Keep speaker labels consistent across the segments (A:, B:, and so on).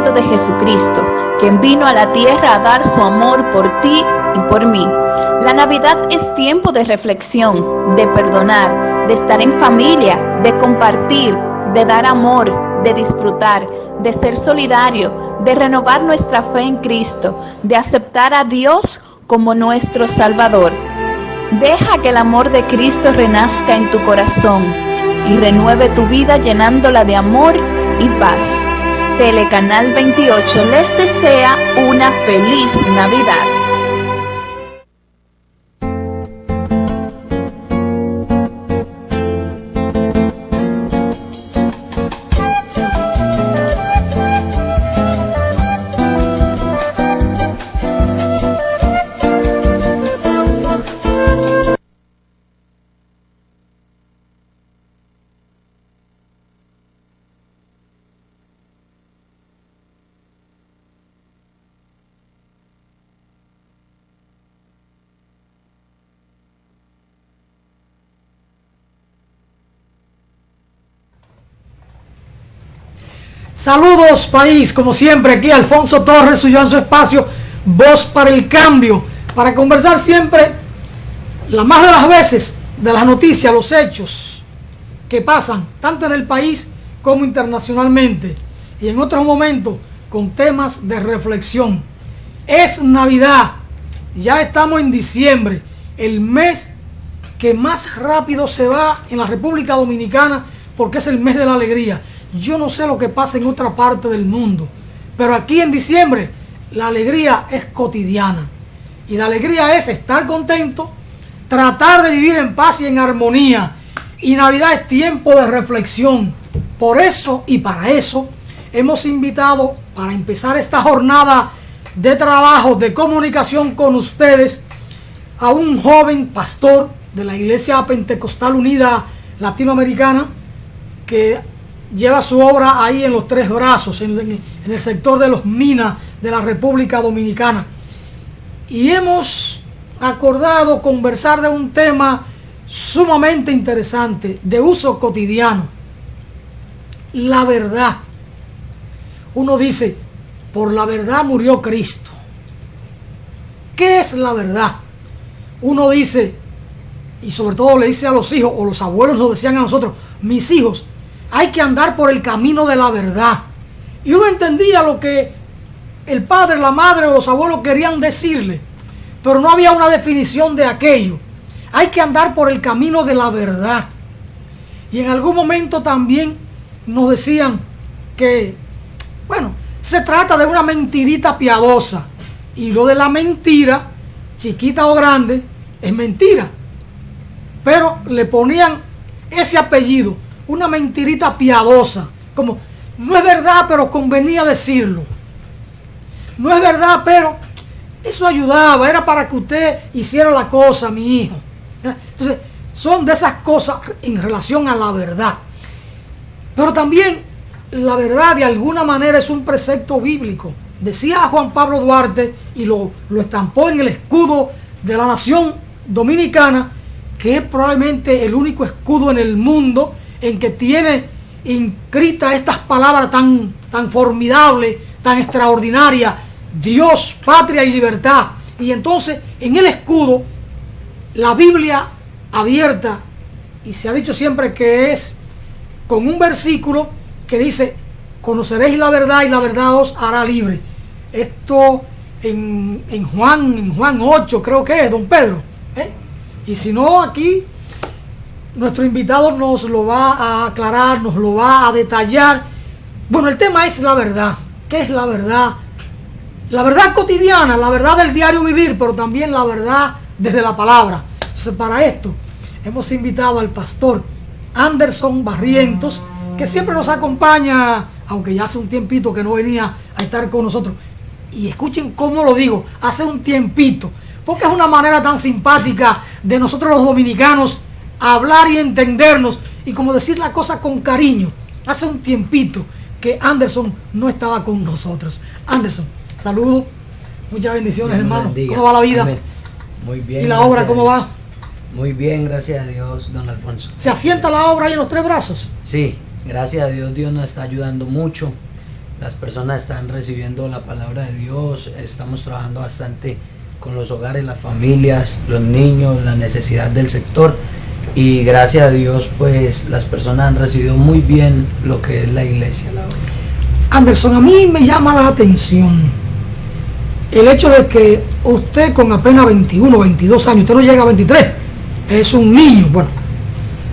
A: nacimiento de Jesucristo, quien vino a la tierra a dar su amor por ti y por mí. La Navidad es tiempo de reflexión, de perdonar, de estar en familia, de compartir, de dar amor, de disfrutar, de ser solidario, de renovar nuestra fe en Cristo, de aceptar a Dios como nuestro Salvador. Deja que el amor de Cristo renazca en tu corazón y renueve tu vida llenándola de amor y paz. Telecanal 28 les desea una feliz Navidad.
B: Saludos país, como siempre aquí Alfonso Torres, suyo en su espacio Voz para el Cambio, para conversar siempre, la más de las veces, de las noticias, los hechos que pasan, tanto en el país como internacionalmente, y en otros momentos con temas de reflexión. Es Navidad, ya estamos en diciembre, el mes que más rápido se va en la República Dominicana porque es el mes de la alegría. Yo no sé lo que pasa en otra parte del mundo, pero aquí en diciembre la alegría es cotidiana. Y la alegría es estar contento, tratar de vivir en paz y en armonía. Y Navidad es tiempo de reflexión. Por eso y para eso hemos invitado, para empezar esta jornada de trabajo, de comunicación con ustedes, a un joven pastor de la Iglesia Pentecostal Unida Latinoamericana que lleva su obra ahí en los Tres Brazos, en el sector de los Minas de la República Dominicana. Y hemos acordado conversar de un tema sumamente interesante, de uso cotidiano. La verdad. Uno dice, por la verdad murió Cristo. ¿Qué es la verdad? Uno dice, y sobre todo le dice a los hijos, o los abuelos nos decían a nosotros, mis hijos, hay que andar por el camino de la verdad. Y uno entendía lo que el padre, la madre o los abuelos querían decirle, pero no había una definición de aquello. Hay que andar por el camino de la verdad. Y en algún momento también nos decían que, bueno, se trata de una mentirita piadosa. Y lo de la mentira, chiquita o grande, es mentira. Pero le ponían ese apellido, una mentirita piadosa, como no es verdad pero convenía decirlo, no es verdad pero eso ayudaba, era para que usted hiciera la cosa, mi hijo. Entonces son de esas cosas en relación a la verdad. Pero también la verdad de alguna manera es un precepto bíblico. Decía Juan Pablo Duarte y lo estampó en el escudo de la nación dominicana, que es probablemente el único escudo en el mundo en que tiene inscritas estas palabras tan formidables, tan extraordinarias: Dios, patria y libertad. Y entonces en el escudo, la Biblia abierta, y se ha dicho siempre que es con un versículo que dice, conoceréis la verdad y la verdad os hará libre. Esto en Juan 8 creo que es, don Pedro, y si no, aquí nuestro invitado nos lo va a aclarar, nos lo va a detallar. Bueno, el tema es la verdad. ¿Qué es la verdad? La verdad cotidiana, la verdad del diario vivir, pero también la verdad desde la palabra. Entonces, para esto hemos invitado al pastor Anderson Barrientos, que siempre nos acompaña, aunque ya hace un tiempito que no venía a estar con nosotros. Y escuchen cómo lo digo, hace un tiempito, porque es una manera tan simpática de nosotros los dominicanos hablar y entendernos, y como decir la cosa con cariño. Hace un tiempito que Anderson no estaba con nosotros. Anderson, saludos, muchas bendiciones, Dios, hermano. ¿Cómo va la vida?
C: Amén. Muy bien.
B: ¿Y la obra cómo va?
C: Muy bien, gracias a Dios, don Alfonso.
B: ¿Se asienta la obra ahí en los Tres Brazos?
C: Sí, gracias a Dios, Dios nos está ayudando mucho. las personas están recibiendo la palabra de Dios, estamos trabajando bastante con los hogares, las familias, los niños, la necesidad del sector, y gracias a Dios pues las personas han recibido muy bien lo que es la iglesia, la obra.
B: Anderson, a mí me llama la atención el hecho de que usted con apenas 21, 22 años, usted no llega a 23, es un niño, bueno,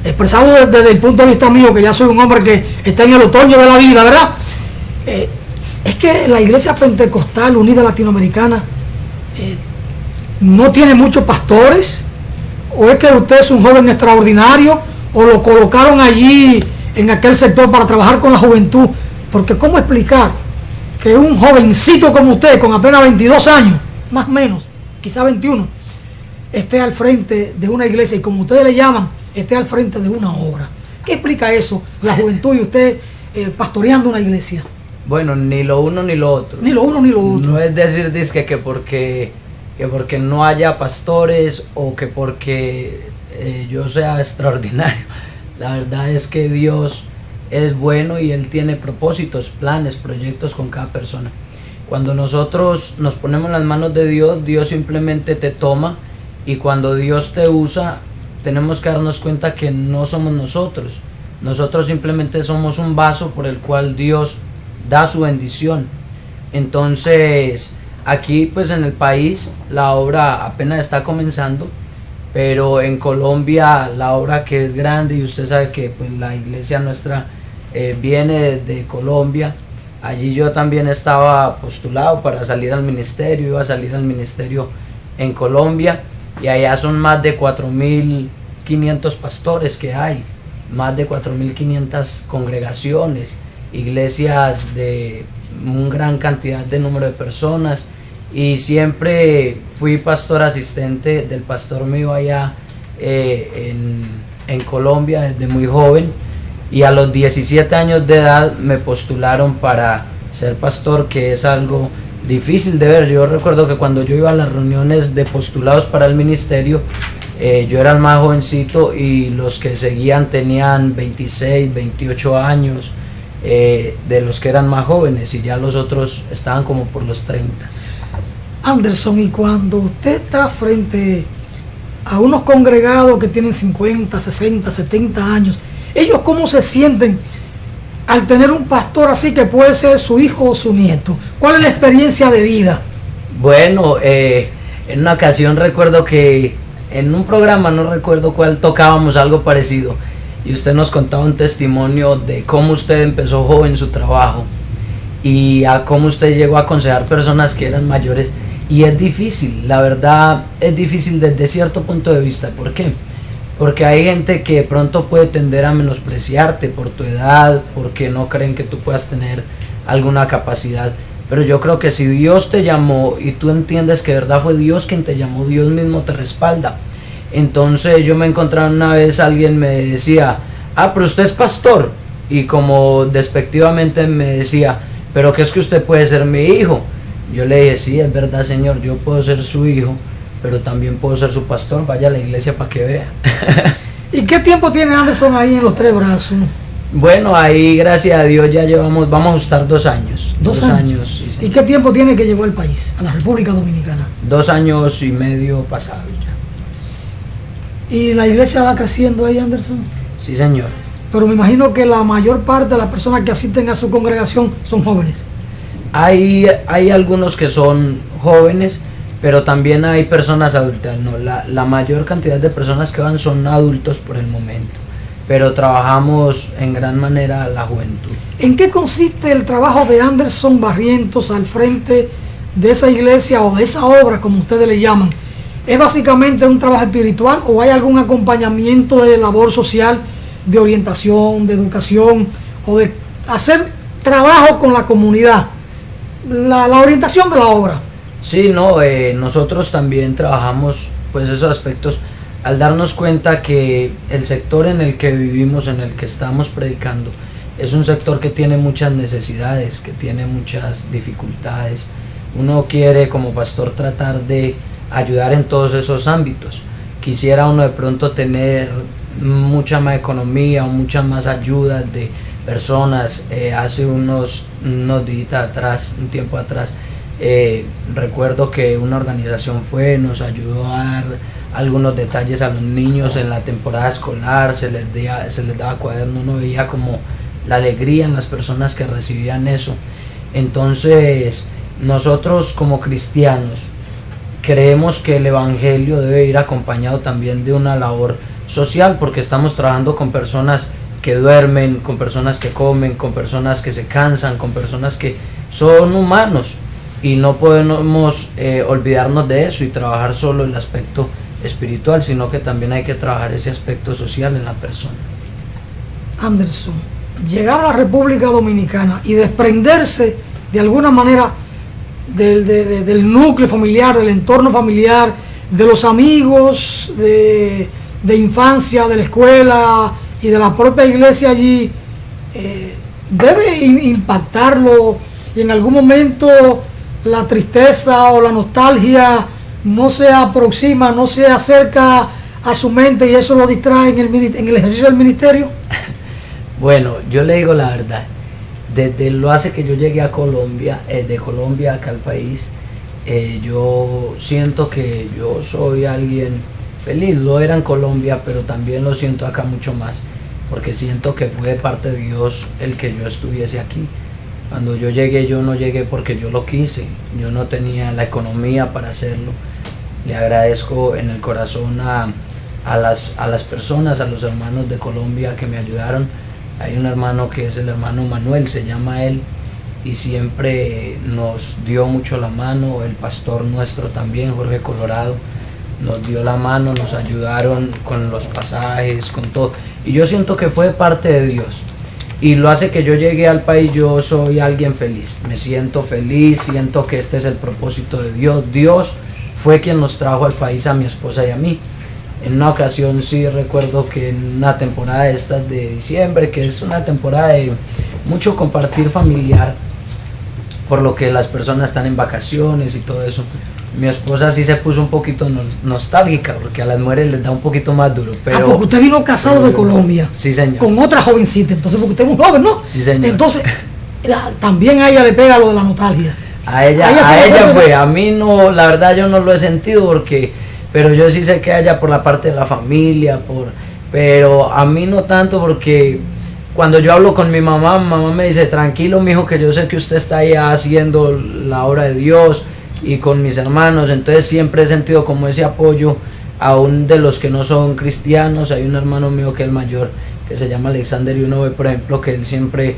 B: expresado desde el punto de vista mío, que ya soy un hombre que está en el otoño de la vida, ¿verdad? Es que la Iglesia Pentecostal Unida Latinoamericana no tiene muchos pastores, o es que usted es un joven extraordinario, o lo colocaron allí en aquel sector para trabajar con la juventud, porque ¿cómo explicar que un jovencito como usted, con apenas 22 años, más o menos, quizá 21, esté al frente de una iglesia y, como ustedes le llaman, esté al frente de una obra? ¿Qué explica eso, la juventud y usted pastoreando una iglesia?
C: Bueno, ni lo uno ni lo otro.
B: Ni lo uno ni lo otro.
C: No es decir que porque no haya pastores o que porque yo sea extraordinario. La verdad es que Dios es bueno y Él tiene propósitos, planes, proyectos con cada persona. Cuando nosotros nos ponemos en las manos de Dios, Dios simplemente te toma, y cuando Dios te usa, tenemos que darnos cuenta que no somos nosotros. Nosotros simplemente somos un vaso por el cual Dios da su bendición. Entonces, aquí pues en el país la obra apenas está comenzando, pero en Colombia la obra, que es grande, y usted sabe que pues la iglesia nuestra viene de Colombia. Allí yo también estaba postulado para salir al ministerio, iba a salir al ministerio en Colombia, y allá son más de 4.500 pastores que hay, más de 4.500 congregaciones, iglesias de una gran cantidad de número de personas, y siempre fui pastor asistente del pastor mío allá en Colombia desde muy joven, y a los 17 años de edad me postularon para ser pastor, que es algo difícil de ver. Yo recuerdo que cuando yo iba a las reuniones de postulados para el ministerio, yo era el más jovencito y los que seguían tenían 26, 28 años, de los que eran más jóvenes, y ya los otros estaban como por los 30.
B: Anderson, y cuando usted está frente a unos congregados que tienen 50, 60, 70 años, ¿ellos cómo se sienten al tener un pastor así, que puede ser su hijo o su nieto? ¿Cuál es la experiencia de vida?
C: Bueno, en una ocasión recuerdo que en un programa, no recuerdo cuál, tocábamos algo parecido, y usted nos contaba un testimonio de cómo usted empezó joven su trabajo y a cómo usted llegó a aconsejar personas que eran mayores. Y es difícil, la verdad es difícil desde cierto punto de vista. ¿Por qué? Porque hay gente que de pronto puede tender a menospreciarte por tu edad, porque no creen que tú puedas tener alguna capacidad. Pero yo creo que si Dios te llamó y tú entiendes que de verdad fue Dios quien te llamó, Dios mismo te respalda. Entonces yo me encontraba una vez, alguien me decía, pero usted es pastor, y como despectivamente me decía, pero que es que usted puede ser mi hijo. Yo le dije, sí, es verdad, Señor, yo puedo ser su hijo, pero también puedo ser su pastor. Vaya a la iglesia para que vea.
B: ¿Y qué tiempo tiene Anderson ahí en Los Tres Brazos?
C: Bueno, ahí gracias a Dios ya vamos a ajustar 2 años. 2 años. Sí,
B: ¿y qué tiempo tiene que llegó al país, a la República Dominicana?
C: 2 años y medio pasados ya.
B: ¿Y la iglesia va creciendo ahí, Anderson?
C: Sí, señor.
B: Pero me imagino que la mayor parte de las personas que asisten a su congregación son jóvenes.
C: Hay algunos que son jóvenes, pero también hay personas adultas. No, la mayor cantidad de personas que van son adultos por el momento, pero trabajamos en gran manera la juventud.
B: ¿En qué consiste el trabajo de Anderson Barrientos al frente de esa iglesia o de esa obra, como ustedes le llaman? ¿Es básicamente un trabajo espiritual o hay algún acompañamiento de labor social, de orientación, de educación, o de hacer trabajo con la comunidad? La orientación de la obra.
C: Sí, no, nosotros también trabajamos pues esos aspectos, al darnos cuenta que el sector en el que vivimos, en el que estamos predicando, es un sector que tiene muchas necesidades, que tiene muchas dificultades. Uno quiere como pastor tratar de ayudar en todos esos ámbitos. Quisiera uno de pronto tener mucha más economía o muchas más ayudas de personas. Hace unos días atrás, un tiempo atrás, recuerdo que una organización nos ayudó a dar algunos detalles a los niños en la temporada escolar, se les daba cuaderno, uno veía como la alegría en las personas que recibían eso. Entonces, nosotros como cristianos creemos que el evangelio debe ir acompañado también de una labor social, porque estamos trabajando con personas que duermen, con personas que comen, con personas que se cansan, con personas que son humanos, y no podemos olvidarnos de eso y trabajar solo el aspecto espiritual, sino que también hay que trabajar ese aspecto social en la persona.
B: Anderson, llegar a la República Dominicana y desprenderse de alguna manera del núcleo familiar, del entorno familiar, de los amigos de infancia, de la escuela y de la propia iglesia allí, debe impactarlo, y en algún momento la tristeza o la nostalgia no se aproxima, no se acerca a su mente, y eso lo distrae en el ejercicio del ministerio.
C: Bueno, yo le digo la verdad, desde lo hace que yo llegué a Colombia, de Colombia acá al país, yo siento que yo soy alguien feliz. Lo era en Colombia, pero también lo siento acá mucho más, porque siento que fue de parte de Dios el que yo estuviese aquí. Cuando yo llegué, yo no llegué porque yo lo quise, yo no tenía la economía para hacerlo. Le agradezco en el corazón a las personas, a los hermanos de Colombia que me ayudaron. Hay un hermano que es el hermano Manuel, se llama él, y siempre nos dio mucho la mano. El pastor nuestro también, Jorge Colorado, nos dio la mano, nos ayudaron con los pasajes, con todo. Y yo siento que fue parte de Dios. Y lo hace que yo llegué al país, yo soy alguien feliz. Me siento feliz, siento que este es el propósito de Dios. Dios fue quien nos trajo al país a mi esposa y a mí. En una ocasión sí recuerdo que en una temporada de estas de diciembre, que es una temporada de mucho compartir familiar, por lo que las personas están en vacaciones y todo eso, mi esposa sí se puso un poquito nostálgica, porque a las mujeres les da un poquito más duro. Pero
B: porque usted vino casado de Colombia.
C: Sí, señor.
B: Con otra jovencita, entonces porque usted es un joven, ¿no?
C: Sí, señor.
B: Entonces, también a ella le pega lo de la nostalgia.
C: A ella fue, a mí no, la verdad yo no lo he sentido, pero yo sí sé que a ella por la parte de la familia, pero a mí no tanto, porque cuando yo hablo con mi mamá me dice: tranquilo mijo, que yo sé que usted está ahí haciendo la obra de Dios, y con mis hermanos. Entonces siempre he sentido como ese apoyo, aún de los que no son cristianos. Hay un hermano mío que es el mayor, que se llama Alexander, y uno ve, por ejemplo, que él siempre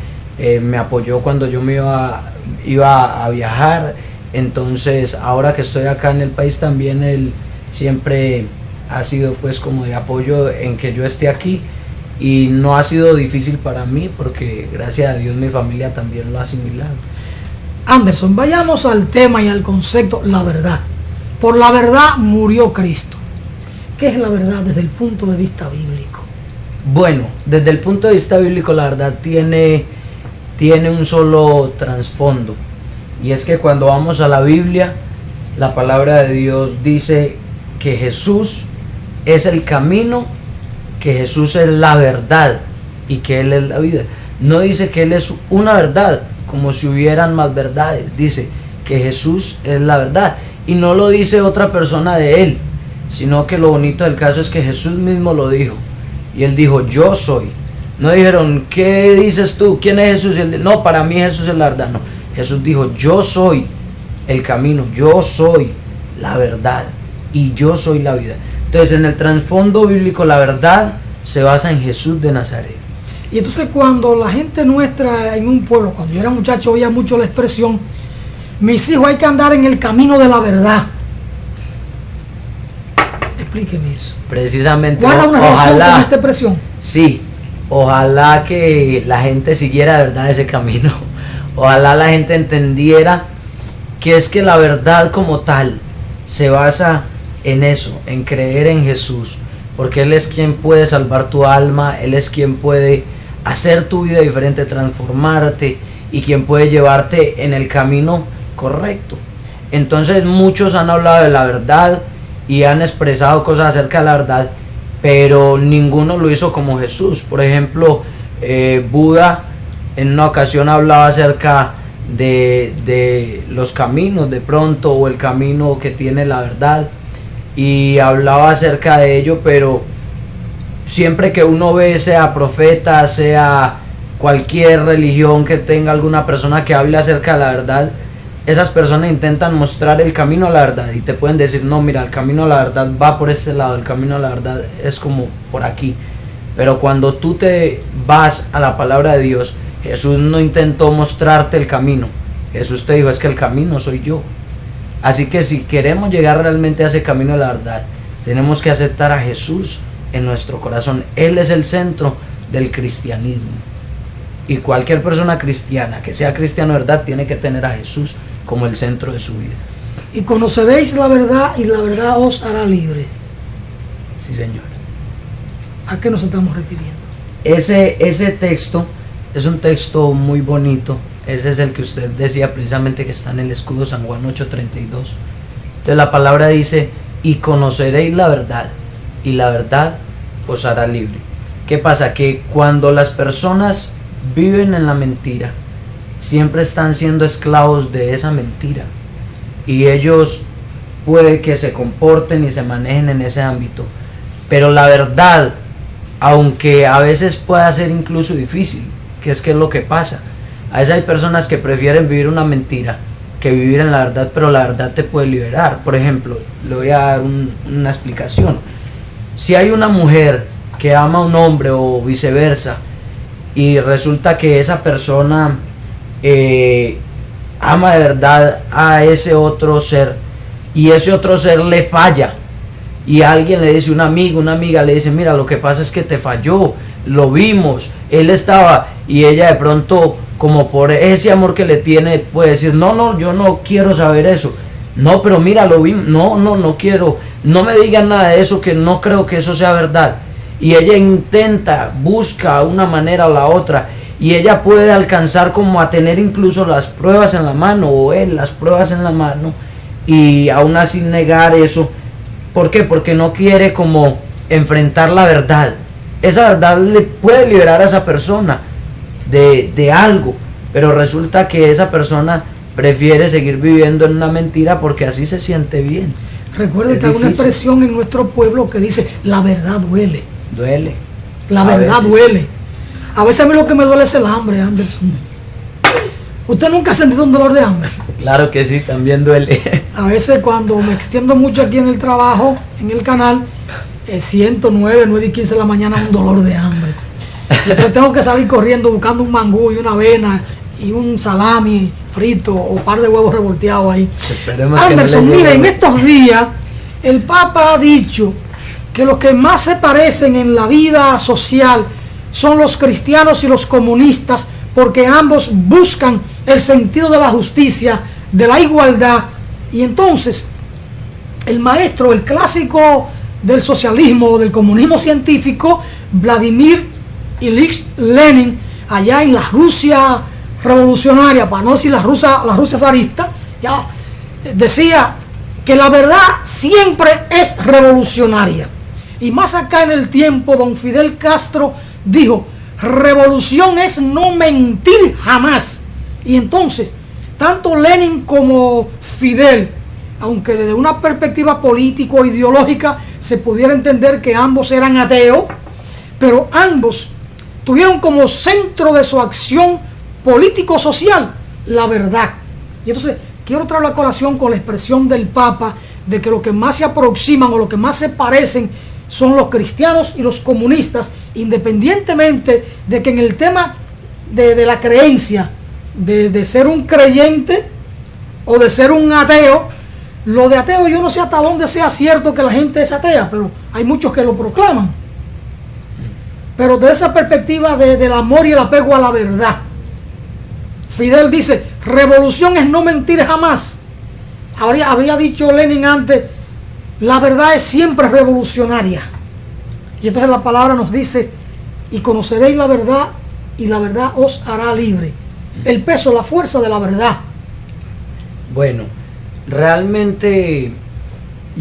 C: me apoyó cuando yo me iba a viajar. Entonces ahora que estoy acá en el país también, él siempre ha sido pues como de apoyo en que yo esté aquí, y no ha sido difícil para mí, porque gracias a Dios mi familia también lo ha asimilado.
B: Anderson, vayamos al tema y al concepto, la verdad. Por la verdad murió Cristo. ¿Qué es la verdad desde el punto de vista bíblico?
C: Bueno, desde el punto de vista bíblico la verdad tiene un solo trasfondo, y es que cuando vamos a la Biblia, la palabra de Dios dice que Jesús es el camino, que Jesús es la verdad y que Él es la vida. No dice que Él es una verdad, como si hubieran más verdades. Dice que Jesús es la verdad, y no lo dice otra persona de Él, sino que lo bonito del caso es que Jesús mismo lo dijo, y Él dijo: yo soy. No dijeron: ¿qué dices tú? ¿Quién es Jesús? Y él, no, para mí Jesús es la verdad. No, Jesús dijo: yo soy el camino, yo soy la verdad y yo soy la vida. Entonces, en el trasfondo bíblico, la verdad se basa en Jesús de Nazaret.
B: Y entonces, cuando la gente nuestra en un pueblo, cuando yo era muchacho, oía mucho la expresión: mis hijos, hay que andar en el camino de la verdad. Explíqueme eso.
C: Precisamente,
B: ¿Guarda una relación con esta expresión?
C: Sí, ojalá que la gente siguiera de verdad ese camino. Ojalá la gente entendiera que es que la verdad como tal se basa en eso, en creer en Jesús, porque Él es quien puede salvar tu alma, Él es quien puede hacer tu vida diferente, transformarte, y quien puede llevarte en el camino correcto. Entonces muchos han hablado de la verdad y han expresado cosas acerca de la verdad, pero ninguno lo hizo como Jesús. Por ejemplo, Buda en una ocasión hablaba acerca de los caminos de pronto, o el camino que tiene la verdad, y hablaba acerca de ello, pero siempre que uno ve, sea profeta, sea cualquier religión que tenga alguna persona que hable acerca de la verdad, esas personas intentan mostrar el camino a la verdad y te pueden decir, no, mira, el camino a la verdad va por este lado, el camino a la verdad es como por aquí. Pero cuando tú te vas a la palabra de Dios, Jesús no intentó mostrarte el camino. Jesús te dijo, es que el camino soy yo. Así que si queremos llegar realmente a ese camino de la verdad, tenemos que aceptar a Jesús en nuestro corazón. Él es el centro del cristianismo. Y cualquier persona cristiana que sea cristiano de verdad tiene que tener a Jesús como el centro de su vida.
B: Y conoceréis la verdad y la verdad os hará libre.
C: Sí, Señor.
B: ¿A qué nos estamos refiriendo?
C: Ese texto es un texto muy bonito. Ese es el que usted decía precisamente, que está en el escudo, San Juan 8:32. Entonces la palabra dice, y conoceréis la verdad, y la verdad os hará libre. ¿Qué pasa? Que cuando las personas viven en la mentira, siempre están siendo esclavos de esa mentira, y ellos puede que se comporten y se manejen en ese ámbito, pero la verdad, aunque a veces pueda ser incluso difícil, que es lo que pasa, a veces hay personas que prefieren vivir una mentira que vivir en la verdad, pero la verdad te puede liberar. Por ejemplo, le voy a dar una explicación. Si hay una mujer que ama a un hombre o viceversa, y resulta que esa persona ama de verdad a ese otro ser, y ese otro ser le falla, y alguien le dice, un amigo, una amiga le dice, mira, lo que pasa es que te falló, lo vimos, él estaba, y ella de pronto, como por ese amor que le tiene, puede decir, no, yo no quiero saber eso, no, pero mira, lo vimos, no quiero, no me digan nada de eso, que no creo que eso sea verdad. Y ella intenta, busca una manera o la otra, y ella puede alcanzar como a tener incluso las pruebas en la mano, o él las pruebas en la mano, y aún así negar eso. ¿Por qué? Porque no quiere como enfrentar la verdad. Esa verdad le puede liberar a esa persona de algo, pero resulta que esa persona prefiere seguir viviendo en una mentira porque así se siente bien.
B: Recuerde que hay una expresión en nuestro pueblo que dice, la verdad duele.
C: Duele.
B: La verdad duele. A veces a mí lo que me duele es el hambre, Anderson. ¿Usted nunca ha sentido un dolor de hambre?
C: Claro que sí, también duele.
B: A veces cuando me extiendo mucho aquí en el trabajo, en el canal, siento 9:15 de la mañana un dolor de hambre. Y entonces tengo que salir corriendo buscando un mangú y una avena y un salami frito o un par de huevos revolteados ahí. Anderson, mire, en estos días el Papa ha dicho que los que más se parecen en la vida social son los cristianos y los comunistas, porque ambos buscan el sentido de la justicia, de la igualdad. Y entonces el maestro, el clásico del socialismo o del comunismo científico, Vladimir Ilich Lenin, allá en la Rusia revolucionaria, para no decir la Rusia zarista, ya decía que la verdad siempre es revolucionaria. Y más acá en el tiempo, don Fidel Castro dijo, revolución es no mentir jamás. Y entonces, tanto Lenin como Fidel, aunque desde una perspectiva político-ideológica se pudiera entender que ambos eran ateos, pero ambos tuvieron como centro de su acción político-social la verdad. Y entonces quiero traer la colación con la expresión del Papa de que lo que más se aproximan o lo que más se parecen son los cristianos y los comunistas, independientemente de que en el tema de la creencia, de ser un creyente o de ser un ateo, lo de ateo yo no sé hasta dónde sea cierto que la gente es atea, pero hay muchos que lo proclaman. Pero de esa perspectiva del amor y el apego a la verdad, Fidel dice, revolución es no mentir jamás. Había dicho Lenin antes, la verdad es siempre revolucionaria. Y entonces la palabra nos dice, y conoceréis la verdad, y la verdad os hará libre. El peso, la fuerza de la verdad.
C: Bueno, realmente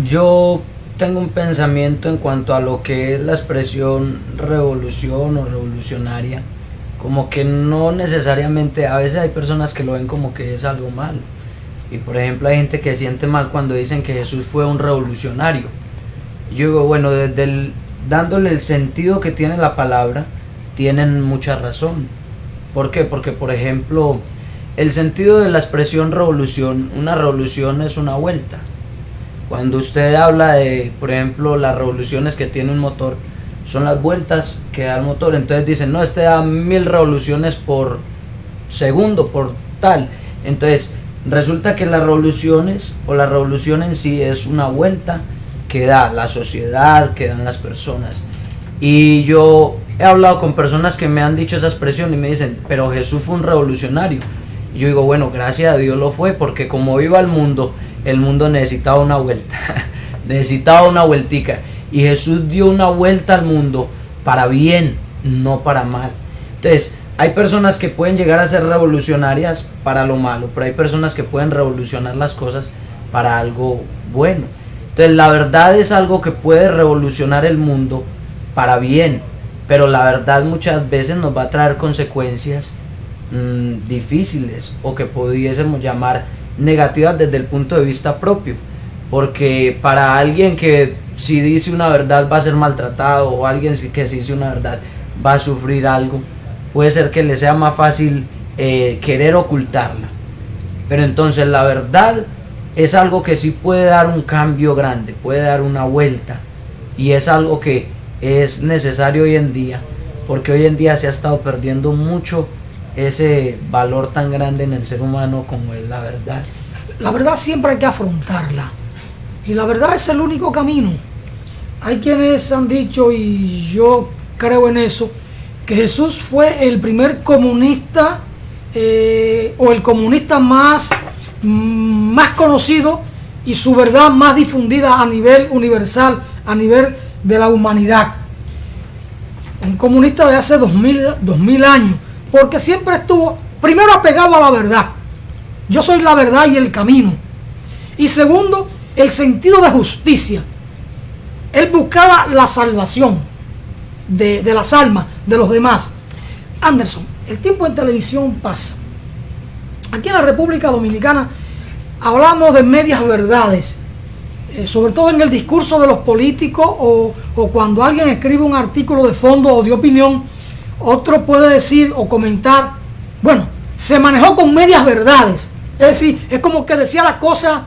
C: yo tengo un pensamiento en cuanto a lo que es la expresión revolución o revolucionaria, como que no necesariamente, a veces hay personas que lo ven como que es algo malo. Y por ejemplo hay gente que siente mal cuando dicen que Jesús fue un revolucionario. Yo digo, bueno, dándole el sentido que tiene la palabra, tienen mucha razón. ¿Por qué? Porque por ejemplo, el sentido de la expresión revolución, una revolución es una vuelta. Cuando usted habla de, por ejemplo, las revoluciones que tiene un motor, son las vueltas que da el motor. Entonces dicen, no, este da 1000 revoluciones por segundo, por tal. Entonces resulta que las revoluciones o la revolución en sí es una vuelta que da la sociedad, que dan las personas. Y yo he hablado con personas que me han dicho esa expresión y me dicen, pero Jesús fue un revolucionario. Y yo digo, bueno, gracias a Dios lo fue, porque como iba el mundo necesitaba una vuelta, necesitaba una vueltica. Y Jesús dio una vuelta al mundo para bien, no para mal. Entonces, hay personas que pueden llegar a ser revolucionarias para lo malo, pero hay personas que pueden revolucionar las cosas para algo bueno. Entonces, la verdad es algo que puede revolucionar el mundo para bien, pero la verdad muchas veces nos va a traer consecuencias difíciles, o que pudiésemos llamar negativas desde el punto de vista propio, porque para alguien que si dice una verdad va a ser maltratado, o alguien que si dice una verdad va a sufrir algo, puede ser que le sea más fácil querer ocultarla. Pero entonces la verdad es algo que sí puede dar un cambio grande, puede dar una vuelta, y es algo que es necesario hoy en día, porque hoy en día se ha estado perdiendo mucho ese valor tan grande en el ser humano como es la verdad.
B: La verdad siempre hay que afrontarla, y la verdad es el único camino. Hay quienes han dicho, y yo creo en eso, que Jesús fue el primer comunista o el comunista más conocido, y su verdad más difundida a nivel universal, a nivel de la humanidad. Un comunista de hace 2000 años, porque siempre estuvo primero apegado a la verdad. Yo soy la verdad y el camino. Y segundo, el sentido de justicia. Él buscaba la salvación de las almas de los demás. Anderson, el tiempo en televisión pasa. Aquí en la República Dominicana hablamos de medias verdades, sobre todo en el discurso de los políticos, o cuando alguien escribe un artículo de fondo o de opinión, otro puede decir o comentar, bueno, se manejó con medias verdades. Es decir, es como que decía la cosa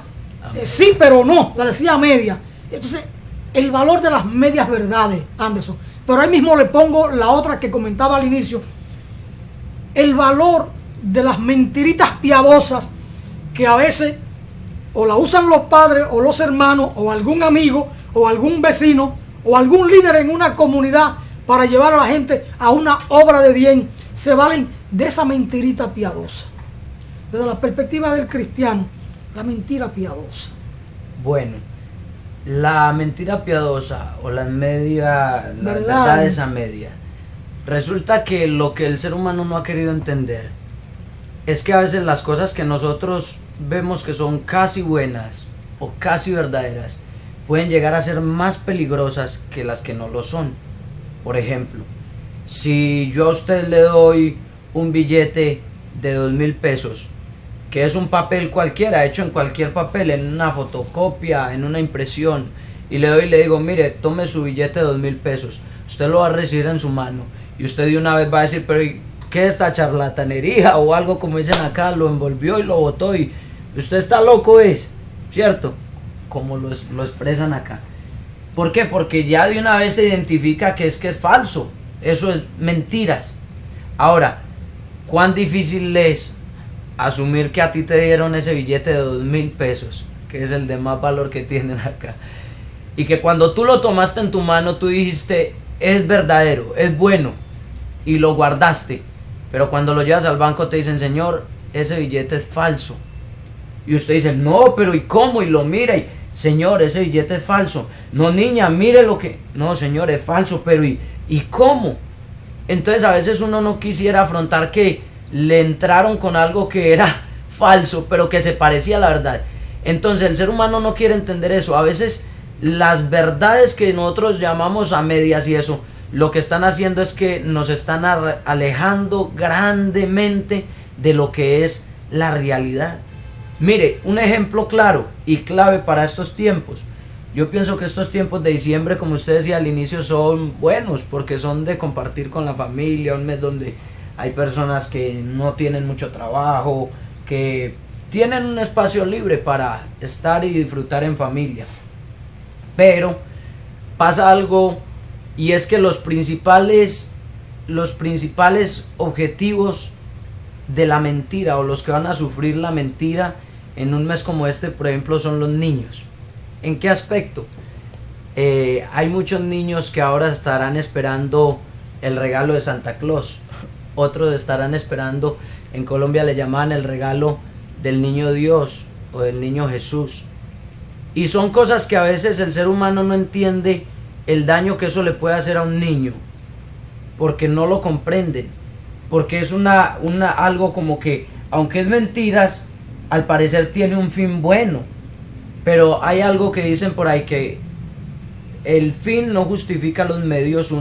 B: sí, pero no, la decía media. Entonces, el valor de las medias verdades, Anderson. Pero ahí mismo le pongo la otra que comentaba al inicio, el valor de las mentiritas piadosas que a veces o la usan los padres o los hermanos o algún amigo o algún vecino o algún líder en una comunidad para llevar a la gente a una obra de bien. Se valen de esa mentirita piadosa. Desde la perspectiva del cristiano, la mentira piadosa.
C: Bueno, la mentira piadosa o las verdades a media. Resulta que lo que el ser humano no ha querido entender es que a veces las cosas que nosotros vemos que son casi buenas o casi verdaderas pueden llegar a ser más peligrosas que las que no lo son. Por ejemplo, si yo a usted le doy un billete de 2,000 pesos, que es un papel cualquiera, hecho en cualquier papel, en una fotocopia, en una impresión, y le doy y le digo, mire, tome su billete de 2,000 pesos, usted lo va a recibir en su mano, y usted de una vez va a decir, pero ¿qué es esta charlatanería? O algo como dicen acá, lo envolvió y lo botó, y usted está loco, ¿es cierto? Como lo expresan acá. ¿Por qué? Porque ya de una vez se identifica que es falso, eso es mentiras. Ahora, ¿cuán difícil es asumir que a ti te dieron ese billete de 2,000 pesos, que es el de más valor que tienen acá, y que cuando tú lo tomaste en tu mano tú dijiste, es verdadero, es bueno, y lo guardaste, pero cuando lo llevas al banco te dicen, señor, ese billete es falso, y usted dice, no, pero ¿y cómo? Y lo mira y, señor, ese billete es falso, no niña, mire lo que, no señor, es falso, pero ¿y cómo? Entonces a veces uno no quisiera afrontar que le entraron con algo que era falso, pero que se parecía a la verdad. Entonces el ser humano no quiere entender eso. A veces las verdades que nosotros llamamos a medias y eso, lo que están haciendo es que nos están alejando grandemente de lo que es la realidad. Mire, un ejemplo claro y clave para estos tiempos. Yo pienso que estos tiempos de diciembre, como usted decía al inicio, son buenos porque son de compartir con la familia, un mes donde hay personas que no tienen mucho trabajo, que tienen un espacio libre para estar y disfrutar en familia. Pero pasa algo, y es que los principales objetivos de la mentira, o los que van a sufrir la mentira en un mes como este, por ejemplo, son los niños. ¿En qué aspecto? Hay muchos niños que ahora estarán esperando el regalo de Santa Claus. Otros estarán esperando, en Colombia le llamaban el regalo del niño Dios o del niño Jesús. Y son cosas que a veces el ser humano no entiende el daño que eso le puede hacer a un niño, porque no lo comprenden, porque es algo como que, aunque es mentiras, al parecer tiene un fin bueno. Pero hay algo que dicen por ahí, que el fin no justifica los medios,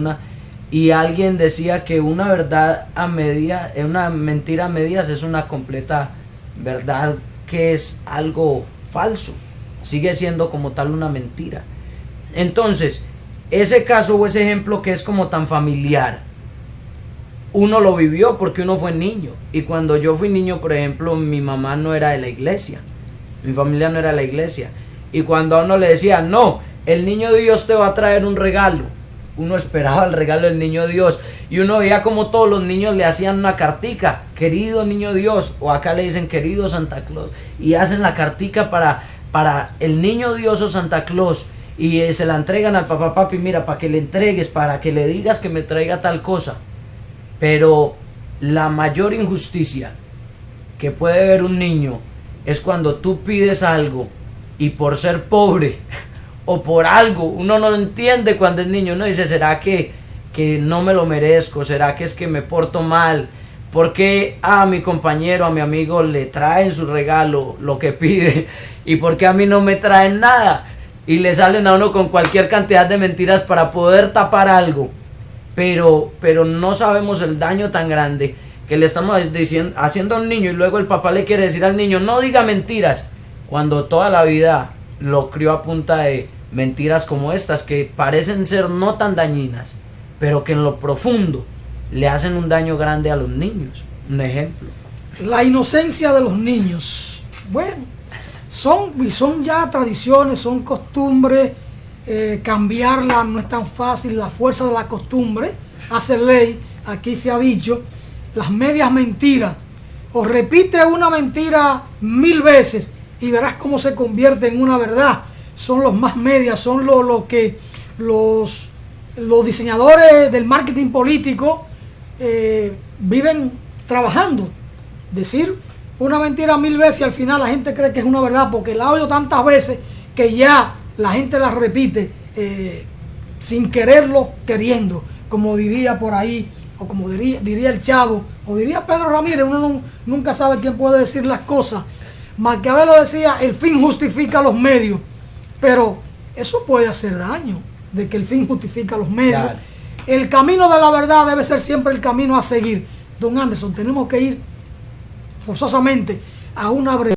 C: y alguien decía que una verdad a media, una mentira a medias es una completa verdad, que es algo falso, sigue siendo como tal una mentira. Entonces, ese caso o ese ejemplo que es como tan familiar, uno lo vivió porque uno fue niño, y cuando yo fui niño, por ejemplo, mi mamá no era de la iglesia, mi familia no era de la iglesia, y cuando a uno le decían, no, el niño Dios te va a traer un regalo, uno esperaba el regalo del niño Dios, y uno veía como todos los niños le hacían una cartica, querido niño Dios, o acá le dicen querido Santa Claus, y hacen la cartica para el niño Dios o Santa Claus, y se la entregan al papá, papi, mira, para que le entregues, para que le digas que me traiga tal cosa. Pero la mayor injusticia que puede ver un niño es cuando tú pides algo y por ser pobre o por algo, uno no entiende cuando es niño, uno dice, ¿será que no me lo merezco? ¿Será que es que me porto mal? ¿Por qué a mi compañero, a mi amigo le traen su regalo, lo que pide, y por qué a mí no me traen nada? Y le salen a uno con cualquier cantidad de mentiras para poder tapar algo. Pero no sabemos el daño tan grande que le estamos haciendo a un niño, y luego el papá le quiere decir al niño, no diga mentiras, cuando toda la vida lo crió a punta de mentiras como estas, que parecen ser no tan dañinas, pero que en lo profundo le hacen un daño grande a los niños. Un ejemplo.
B: La inocencia de los niños. Bueno, son ya tradiciones, son costumbres. Cambiarla no es tan fácil. La fuerza de la costumbre hace ley. Aquí se ha dicho, las medias mentiras, o repite una mentira 1000 veces y verás cómo se convierte en una verdad. Son los más medias, son lo que los diseñadores del marketing político viven trabajando. Decir una mentira 1000 veces y al final la gente cree que es una verdad, porque la oigo tantas veces que ya la gente la repite sin quererlo, queriendo, como diría por ahí, o como diría el Chavo, o diría Pedro Ramírez. Uno nunca sabe quién puede decir las cosas. Maquiavelo decía, el fin justifica los medios, pero eso puede hacer daño, de que el fin justifica los medios. Claro. El camino de la verdad debe ser siempre el camino a seguir. Don Anderson, tenemos que ir forzosamente a una breve